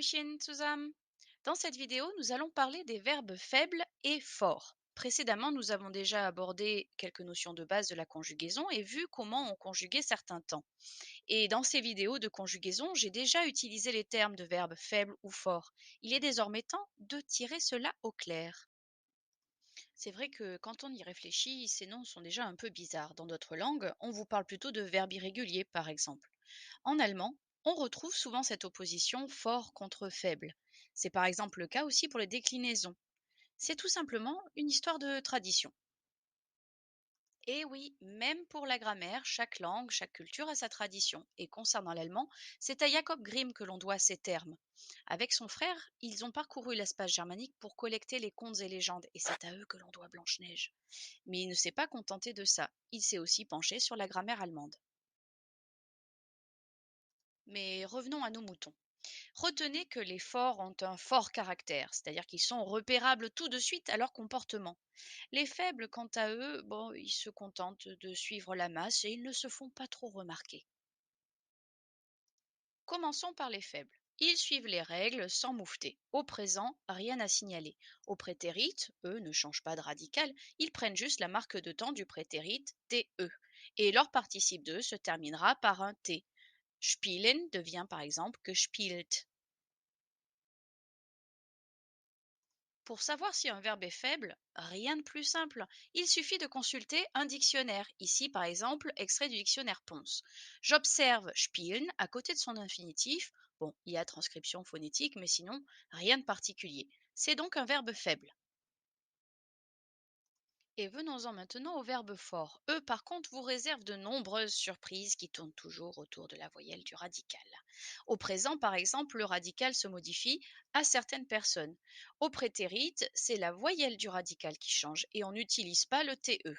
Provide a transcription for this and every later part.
Hallöchen zusammen. Dans cette vidéo, nous allons parler des verbes faibles et forts. Précédemment, nous avons déjà abordé quelques notions de base de la conjugaison et vu comment on conjuguait certains temps. Et dans ces vidéos de conjugaison, j'ai déjà utilisé les termes de verbes faibles ou forts. Il est désormais temps de tirer cela au clair. C'est vrai que quand on y réfléchit, ces noms sont déjà un peu bizarres. Dans d'autres langues, on vous parle plutôt de verbes irréguliers, par exemple. En allemand, on retrouve souvent cette opposition fort contre faible. C'est par exemple le cas aussi pour les déclinaisons. C'est tout simplement une histoire de tradition. Et oui, même pour la grammaire, chaque langue, chaque culture a sa tradition. Et concernant l'allemand, c'est à Jacob Grimm que l'on doit ces termes. Avec son frère, ils ont parcouru l'espace germanique pour collecter les contes et légendes, et c'est à eux que l'on doit Blanche-Neige. Mais il ne s'est pas contenté de ça, il s'est aussi penché sur la grammaire allemande. Mais revenons à nos moutons. Retenez que les forts ont un fort caractère, c'est-à-dire qu'ils sont repérables tout de suite à leur comportement. Les faibles, quant à eux, bon, ils se contentent de suivre la masse et ils ne se font pas trop remarquer. Commençons par les faibles. Ils suivent les règles sans moufter. Au présent, rien à signaler. Au prétérit, eux ne changent pas de radical, ils prennent juste la marque de temps du prétérit TE. Et leur participe de se terminera par un T. Spielen devient par exemple gespielt. Pour savoir si un verbe est faible, rien de plus simple. Il suffit de consulter un dictionnaire. Ici, par exemple, extrait du dictionnaire Ponce. J'observe spielen à côté de son infinitif. Bon, il y a transcription phonétique, mais sinon, rien de particulier. C'est donc un verbe faible. Et venons-en maintenant aux verbes forts. Eux, par contre, vous réservent de nombreuses surprises qui tournent toujours autour de la voyelle du radical. Au présent, par exemple, le radical se modifie à certaines personnes. Au prétérit, c'est la voyelle du radical qui change et on n'utilise pas le TE.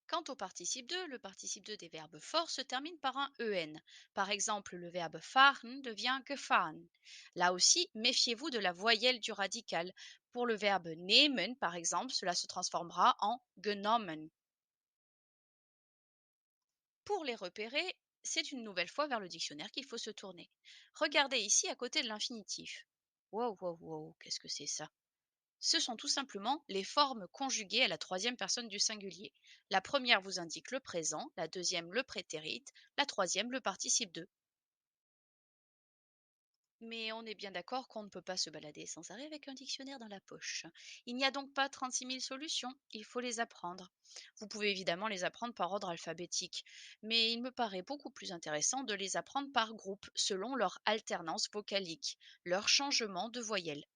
Quant au participe 2, le participe 2 des verbes forts se termine par un EN. Par exemple, le verbe fahren devient gefahren. Là aussi, méfiez-vous de la voyelle du radical. Pour le verbe nehmen, par exemple, cela se transformera en genommen. Pour les repérer, c'est une nouvelle fois vers le dictionnaire qu'il faut se tourner. Regardez ici à côté de l'infinitif. Wow, wow, wow, qu'est-ce que c'est ça? Ce sont tout simplement les formes conjuguées à la troisième personne du singulier. La première vous indique le présent, la deuxième le prétérit, la troisième le participe de. Mais on est bien d'accord qu'on ne peut pas se balader sans arrêt avec un dictionnaire dans la poche. Il n'y a donc pas 36 000 solutions, il faut les apprendre. Vous pouvez évidemment les apprendre par ordre alphabétique, mais il me paraît beaucoup plus intéressant de les apprendre par groupe, selon leur alternance vocalique, leur changement de voyelle.